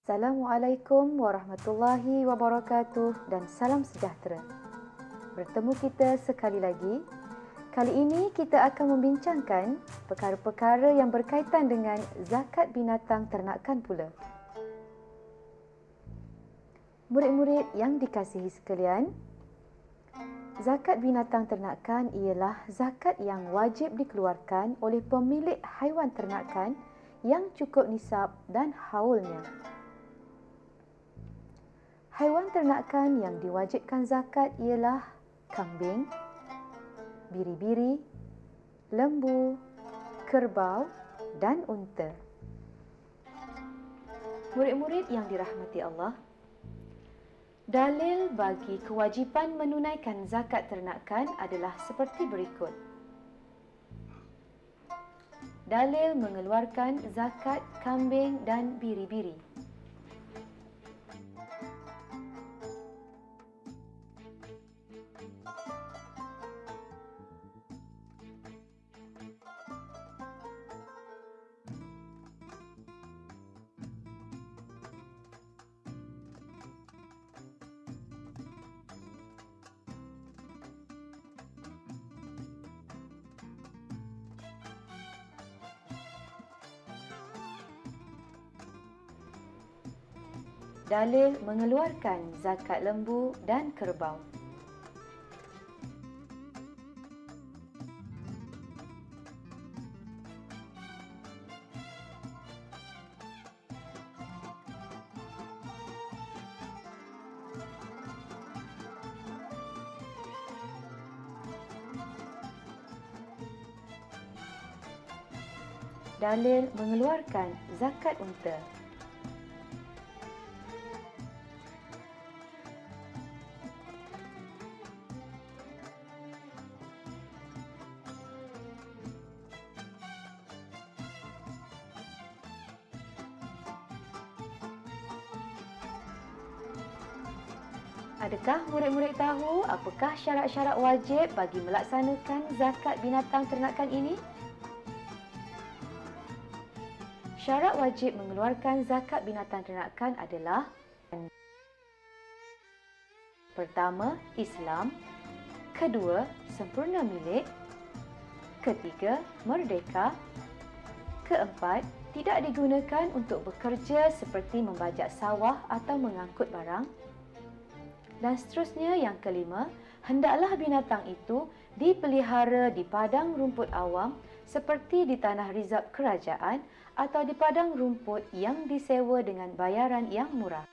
Assalamualaikum warahmatullahi wabarakatuh dan salam sejahtera. Bertemu kita sekali lagi. Kali ini kita akan membincangkan perkara-perkara yang berkaitan dengan zakat binatang ternakan pula. Murid-murid yang dikasihi sekalian, zakat binatang ternakan ialah zakat yang wajib dikeluarkan oleh pemilik haiwan ternakan yang cukup nisab dan haulnya. Haiwan ternakan yang diwajibkan zakat ialah kambing, biri-biri, lembu, kerbau dan unta. Murid-murid yang dirahmati Allah, dalil bagi kewajipan menunaikan zakat ternakan adalah seperti berikut. Dalil mengeluarkan zakat kambing dan biri-biri. Dalil mengeluarkan zakat lembu dan kerbau. Dalil mengeluarkan zakat unta. Adakah murid-murid tahu apakah syarat-syarat wajib bagi melaksanakan zakat binatang ternakan ini? Syarat wajib mengeluarkan zakat binatang ternakan adalah: pertama, Islam; kedua, sempurna milik; ketiga, merdeka; keempat, tidak digunakan untuk bekerja seperti membajak sawah atau mengangkut barang; dan seterusnya. Yang kelima, hendaklah binatang itu dipelihara di padang rumput awam seperti di tanah rizab kerajaan atau di padang rumput yang disewa dengan bayaran yang murah.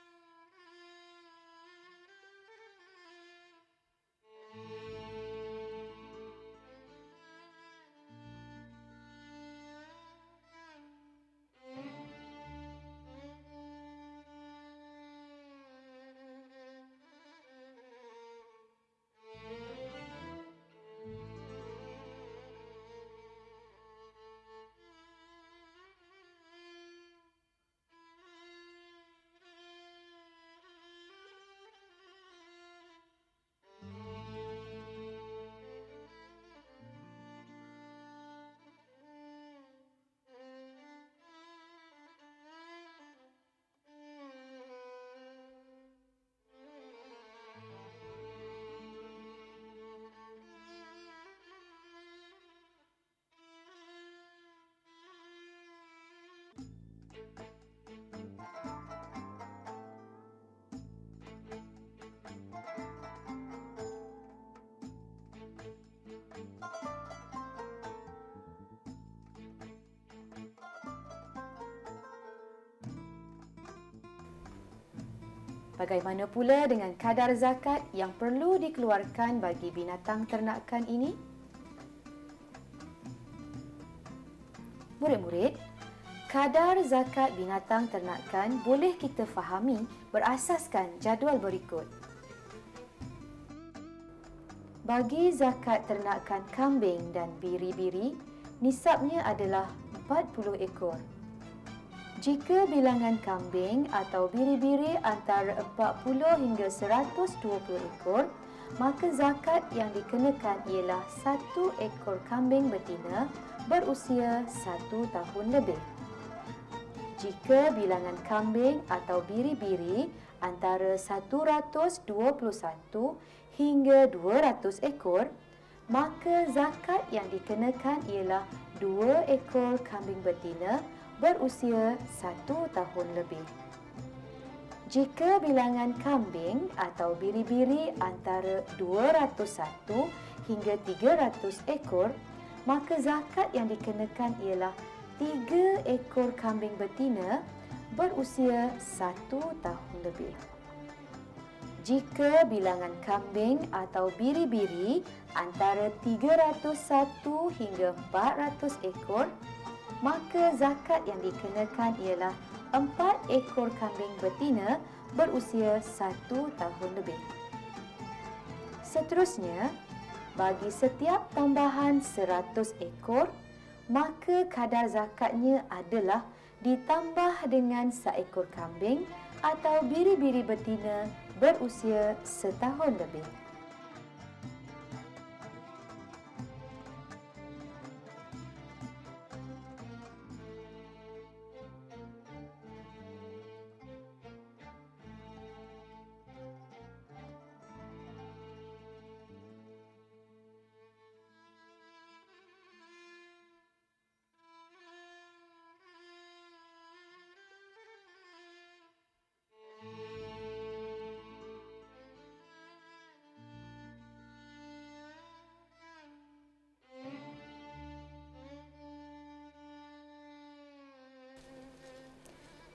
Bagaimana pula dengan kadar zakat yang perlu dikeluarkan bagi binatang ternakan ini? Murid-murid, kadar zakat binatang ternakan boleh kita fahami berasaskan jadual berikut. Bagi zakat ternakan kambing dan biri-biri, nisabnya adalah 40 ekor. Jika bilangan kambing atau biri-biri antara 40 hingga 120 ekor, maka zakat yang dikenakan ialah 1 ekor kambing betina berusia 1 tahun lebih. Jika bilangan kambing atau biri-biri antara 121 hingga 200 ekor, maka zakat yang dikenakan ialah 2 ekor kambing betina berusia 1 tahun lebih. Jika bilangan kambing atau biri-biri antara 201 hingga 300 ekor, maka zakat yang dikenakan ialah 3 ekor kambing betina berusia 1 tahun lebih. Jika bilangan kambing atau biri-biri antara 301 hingga 400 ekor, maka zakat yang dikenakan ialah 4 ekor kambing betina berusia 1 tahun lebih. Seterusnya, bagi setiap tambahan 100 ekor, maka kadar zakatnya adalah ditambah dengan seekor kambing atau biri-biri betina berusia setahun lebih.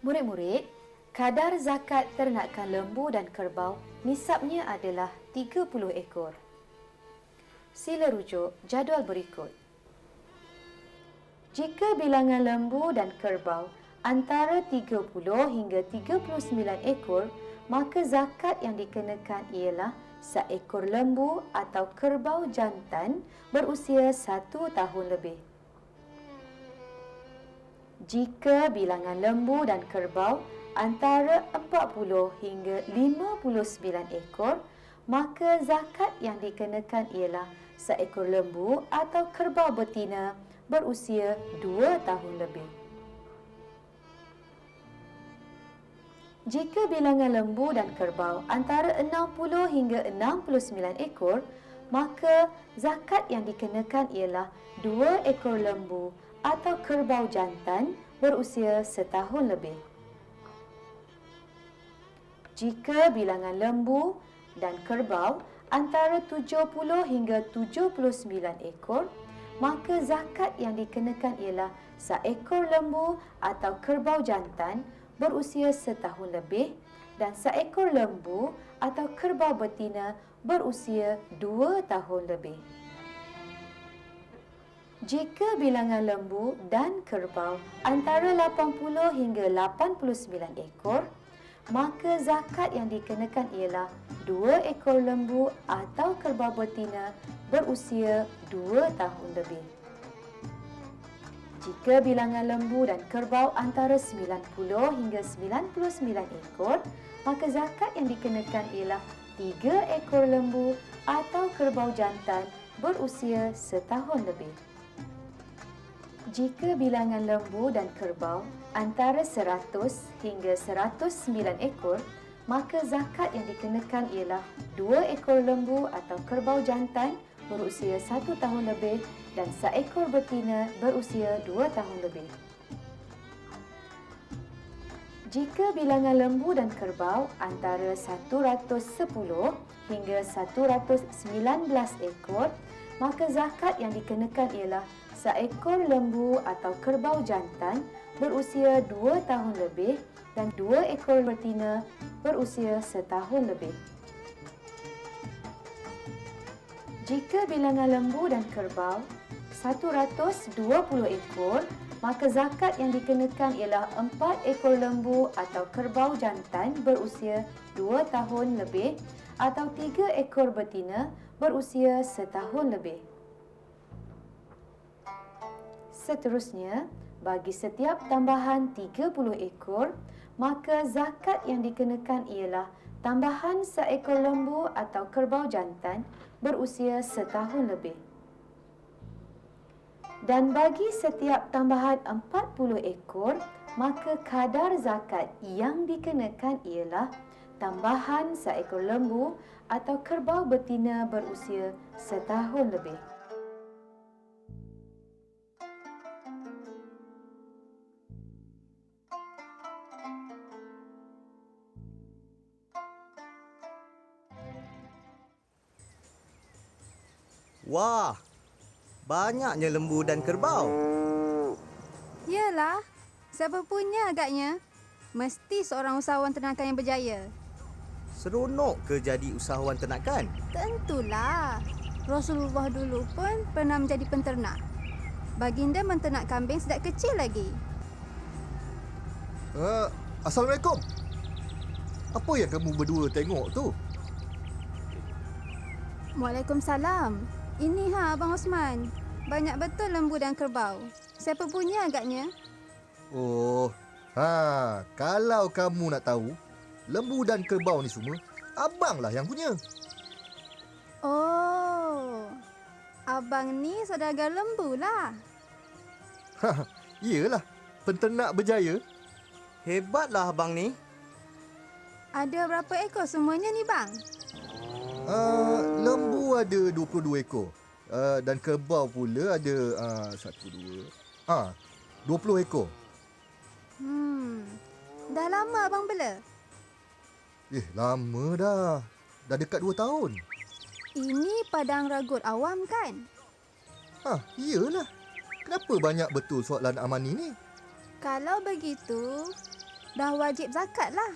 Murid-murid, kadar zakat ternakan lembu dan kerbau nisabnya adalah 30 ekor. Sila rujuk jadual berikut. Jika bilangan lembu dan kerbau antara 30 hingga 39 ekor, maka zakat yang dikenakan ialah seekor lembu atau kerbau jantan berusia 1 tahun lebih. Jika bilangan lembu dan kerbau antara 40 hingga 59 ekor, maka zakat yang dikenakan ialah seekor lembu atau kerbau betina berusia 2 tahun lebih. Jika bilangan lembu dan kerbau antara 60 hingga 69 ekor, maka zakat yang dikenakan ialah 2 ekor lembu atau kerbau jantan berusia setahun lebih. Jika bilangan lembu dan kerbau antara 70 hingga 79 ekor, maka zakat yang dikenakan ialah seekor lembu atau kerbau jantan berusia setahun lebih dan seekor lembu atau kerbau betina berusia 2 tahun lebih. Jika bilangan lembu dan kerbau antara 80 hingga 89 ekor, maka zakat yang dikenakan ialah 2 ekor lembu atau kerbau betina berusia 2 tahun lebih. Jika bilangan lembu dan kerbau antara 90 hingga 99 ekor, maka zakat yang dikenakan ialah 3 ekor lembu atau kerbau jantan berusia setahun lebih. Jika bilangan lembu dan kerbau antara 100 hingga 109 ekor, maka zakat yang dikenakan ialah 2 ekor lembu atau kerbau jantan berusia 1 tahun lebih dan seekor betina berusia 2 tahun lebih. Jika bilangan lembu dan kerbau antara 110 hingga 119 ekor, maka zakat yang dikenakan ialah seekor lembu atau kerbau jantan berusia 2 tahun lebih dan 2 ekor betina berusia setahun lebih. Jika bilangan lembu dan kerbau 120 ekor, maka zakat yang dikenakan ialah 4 ekor lembu atau kerbau jantan berusia 2 tahun lebih atau 3 ekor betina berusia setahun lebih. Seterusnya, bagi setiap tambahan 30 ekor, maka zakat yang dikenakan ialah tambahan seekor lembu atau kerbau jantan berusia setahun lebih. Dan bagi setiap tambahan 40 ekor, maka kadar zakat yang dikenakan ialah tambahan seekor lembu atau kerbau betina berusia setahun lebih. Wah, banyaknya lembu dan kerbau. Yalah, siapa punya agaknya? Mesti seorang usahawan ternakan yang berjaya. Seronok ke jadi usahawan ternakan? Tentulah. Rasulullah dulu pun pernah menjadi penternak. Baginda menternak kambing sejak kecil lagi. Assalamualaikum. Apa yang kamu berdua tengok tu? Waalaikumsalam. Ini Abang Osman. Banyak betul lembu dan kerbau. Siapa punya agaknya? Oh, kalau kamu nak tahu, lembu dan kerbau ni semua, abanglah yang punya. Oh, abang ni saudagar lembu lah. Iyalah, penternak berjaya. Hebatlah abang ni. Ada berapa ekor semuanya ni bang? Lembu ada 22 ekor. Dan kerbau pula ada 20 ekor. Dah lama abang bela? Lama dah. Dah dekat 2 tahun. Ini padang ragut awam kan? Iyalah. Kenapa banyak betul soalan Amani ni? Kalau begitu, dah wajib zakat lah.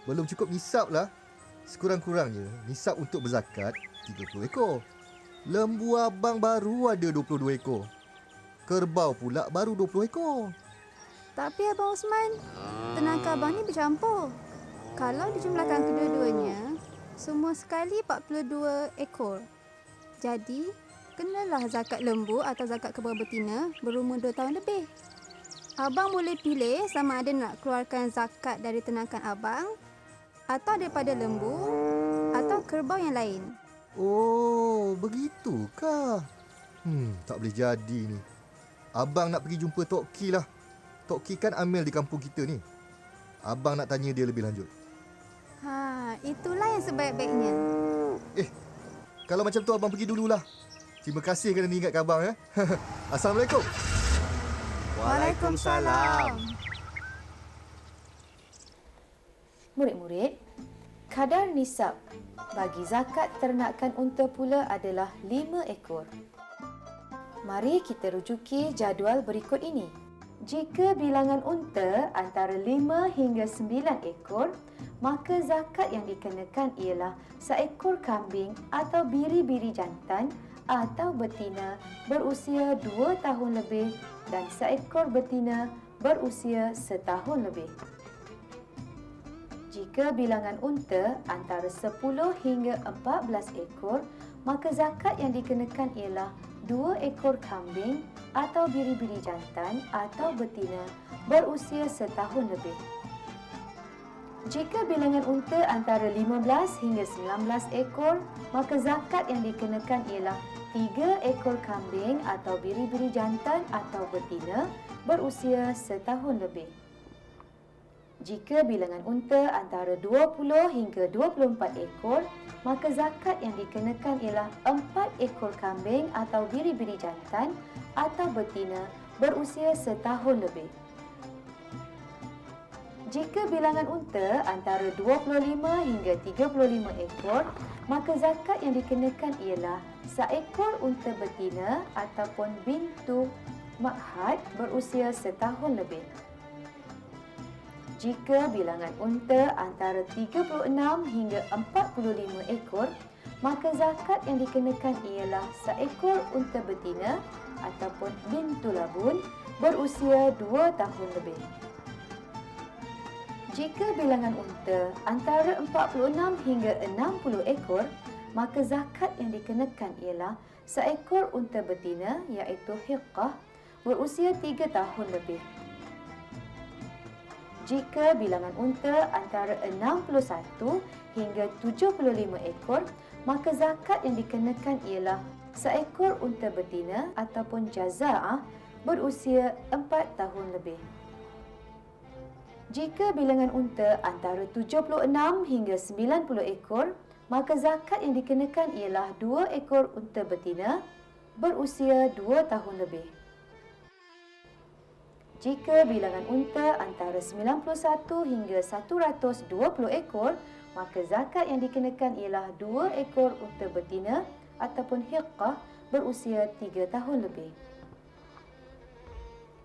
Belum cukup nisab lah. Sekurang-kurangnya, nisab untuk berzakat 30 ekor. Lembu abang baru ada 22 ekor. Kerbau pula baru 20 ekor. Tapi Abang Osman, ternakan abang ni bercampur. Kalau dijumlahkan kedua-duanya, semua sekali 42 ekor. Jadi, kenalah zakat lembu atau zakat kerbau betina berumur 2 tahun lebih. Abang boleh pilih sama ada nak keluarkan zakat dari ternakan abang atau daripada lembu atau kerbau yang lain. Oh, begitukah? Tak boleh jadi ni. Abang nak pergi jumpa Tok Ki lah. Tok Ki kan amil di kampung kita ni. Abang nak tanya dia lebih lanjut. Itulah yang sebaik-baiknya. Kalau macam tu abang pergi dululah. Terima kasih kerana ingatkan abang ya. Assalamualaikum. Waalaikumsalam. Murid-murid, kadar nisab bagi zakat ternakan unta pula adalah 5 ekor. Mari kita rujuki jadual berikut ini. Jika bilangan unta antara 5 hingga 9 ekor, maka zakat yang dikenakan ialah seekor kambing atau biri-biri jantan atau betina berusia 2 tahun lebih dan seekor betina berusia setahun lebih. Jika bilangan unta antara 10 hingga 14 ekor, maka zakat yang dikenakan ialah 2 ekor kambing atau biri-biri jantan atau betina berusia setahun lebih. Jika bilangan unta antara 15 hingga 19 ekor, maka zakat yang dikenakan ialah 3 ekor kambing atau biri-biri jantan atau betina berusia setahun lebih. Jika bilangan unta antara 20 hingga 24 ekor, maka zakat yang dikenakan ialah 4 ekor kambing atau biri-biri jantan atau betina berusia setahun lebih. Jika bilangan unta antara 25 hingga 35 ekor, maka zakat yang dikenakan ialah seekor unta betina ataupun bintu makhad berusia setahun lebih. Jika bilangan unta antara 36 hingga 45 ekor, maka zakat yang dikenakan ialah seekor unta betina ataupun bintu labun berusia 2 tahun lebih. Jika bilangan unta antara 46 hingga 60 ekor, maka zakat yang dikenakan ialah seekor unta betina iaitu hiqqah berusia 3 tahun lebih. Jika bilangan unta antara 61 hingga 75 ekor, maka zakat yang dikenakan ialah seekor unta betina ataupun jaza'ah berusia 4 tahun lebih. Jika bilangan unta antara 76 hingga 90 ekor, maka zakat yang dikenakan ialah 2 ekor unta betina berusia 2 tahun lebih. Jika bilangan unta antara 91 hingga 120 ekor, maka zakat yang dikenakan ialah 2 ekor unta betina ataupun hiqqah berusia 3 tahun lebih.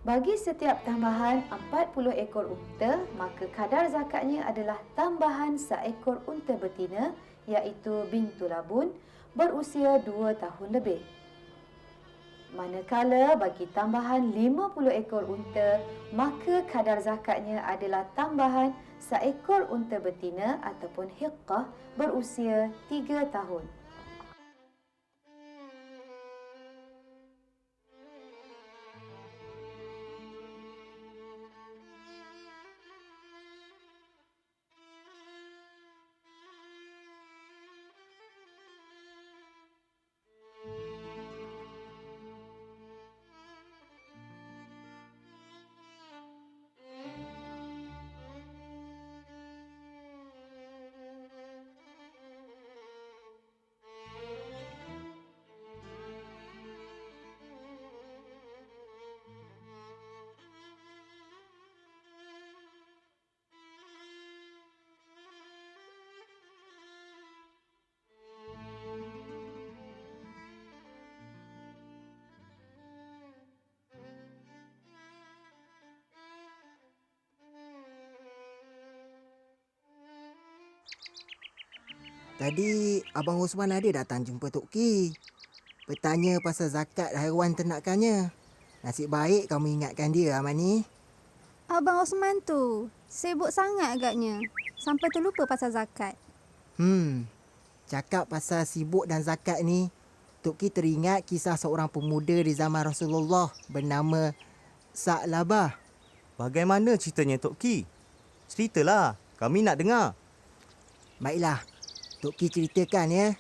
Bagi setiap tambahan 40 ekor unta, maka kadar zakatnya adalah tambahan seekor unta betina iaitu bintu labun berusia 2 tahun lebih. Manakala bagi tambahan 50 ekor unta, maka kadar zakatnya adalah tambahan seekor unta betina ataupun hiqqah berusia 3 tahun. Tadi Abang Osman ada datang jumpa Tok Ki. Bertanya pasal zakat haiwan ternakannya. Nasib baik kamu ingatkan dia, Amani. Abang Osman tu sibuk sangat agaknya sampai terlupa pasal zakat. Cakap pasal sibuk dan zakat ni, Tok Ki teringat kisah seorang pemuda di zaman Rasulullah bernama Sa'labah. Bagaimana ceritanya Tok Ki? Ceritalah, kami nak dengar. Baiklah, Tok Ki ceritakan ya.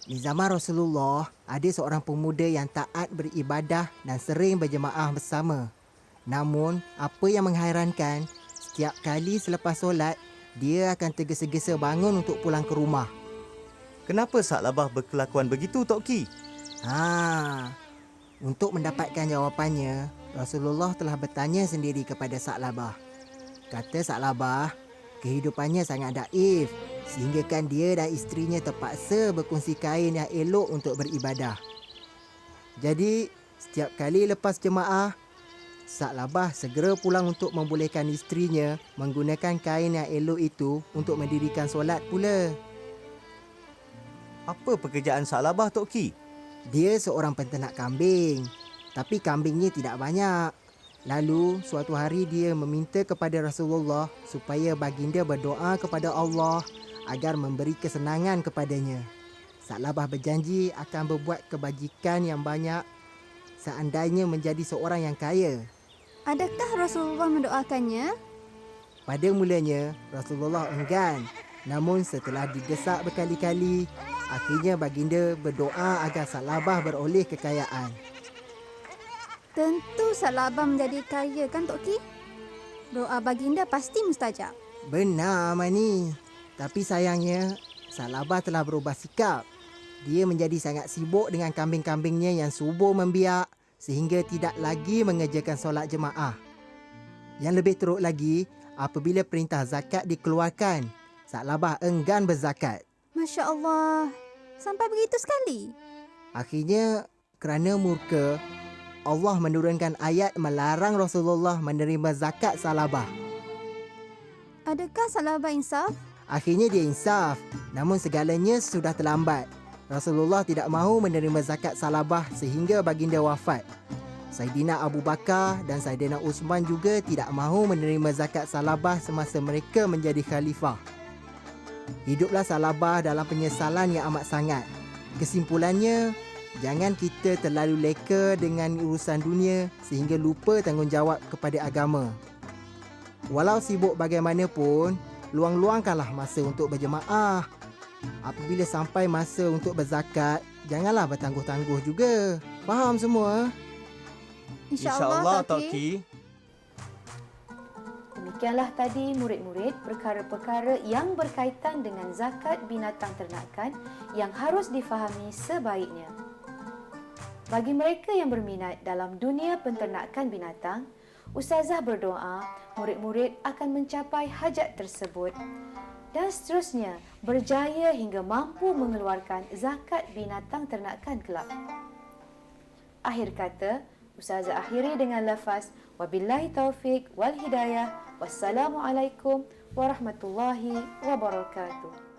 Di zaman Rasulullah, ada seorang pemuda yang taat beribadah dan sering berjemaah bersama. Namun, apa yang menghairankan, setiap kali selepas solat, dia akan tergesa-gesa bangun untuk pulang ke rumah. Kenapa Sa'labah berkelakuan begitu Tok Ki? Untuk mendapatkan jawapannya, Rasulullah telah bertanya sendiri kepada Sa'labah. Kata Sa'labah, kehidupannya sangat daif, sehingga kan dia dan isterinya terpaksa berkongsi kain yang elok untuk beribadah. Jadi, setiap kali lepas jemaah, Sa'labah segera pulang untuk membolehkan isterinya menggunakan kain yang elok itu untuk mendirikan solat pula. Apa pekerjaan Sa'labah Tok Ki? Dia seorang penternak kambing, tapi kambingnya tidak banyak. Lalu, suatu hari dia meminta kepada Rasulullah supaya baginda berdoa kepada Allah agar memberi kesenangan kepadanya. Sa'labah berjanji akan berbuat kebajikan yang banyak seandainya menjadi seorang yang kaya. Adakah Rasulullah mendoakannya? Pada mulanya, Rasulullah enggan. Namun setelah didesak berkali-kali, akhirnya baginda berdoa agar Sa'labah beroleh kekayaan. Tentu Sa'labah menjadi kaya kan Tok Ki? Doa baginda pasti mustajab. Benar, Mani. Tapi sayangnya, Sa'labah telah berubah sikap. Dia menjadi sangat sibuk dengan kambing-kambingnya yang subur membiak sehingga tidak lagi mengerjakan solat jemaah. Yang lebih teruk lagi, apabila perintah zakat dikeluarkan, Sa'labah enggan berzakat. Masya Allah, sampai begitu sekali? Akhirnya, kerana murka, Allah menurunkan ayat melarang Rasulullah menerima zakat Sa'labah. Adakah Sa'labah insaf? Akhirnya dia insaf, namun segalanya sudah terlambat. Rasulullah tidak mahu menerima zakat Sa'labah sehingga baginda wafat. Saidina Abu Bakar dan Saidina Uthman juga tidak mahu menerima zakat Sa'labah semasa mereka menjadi khalifah. Hiduplah Sa'labah dalam penyesalan yang amat sangat. Kesimpulannya, jangan kita terlalu leka dengan urusan dunia sehingga lupa tanggungjawab kepada agama. Walau sibuk bagaimanapun, luang-luangkanlah masa untuk berjemaah. Apabila sampai masa untuk berzakat, janganlah bertangguh-tangguh juga. Faham semua? InsyaAllah, Tok Ki. Ki. Demikianlah tadi murid-murid perkara-perkara yang berkaitan dengan zakat binatang ternakan yang harus difahami sebaiknya. Bagi mereka yang berminat dalam dunia penternakan binatang, Ustazah berdoa murid-murid akan mencapai hajat tersebut dan seterusnya berjaya hingga mampu mengeluarkan zakat binatang ternakan kelak. Akhir kata, Ustazah akhiri dengan lafaz wabillahi taufik wal hidayah. Wassalamualaikum warahmatullahi wabarakatuh.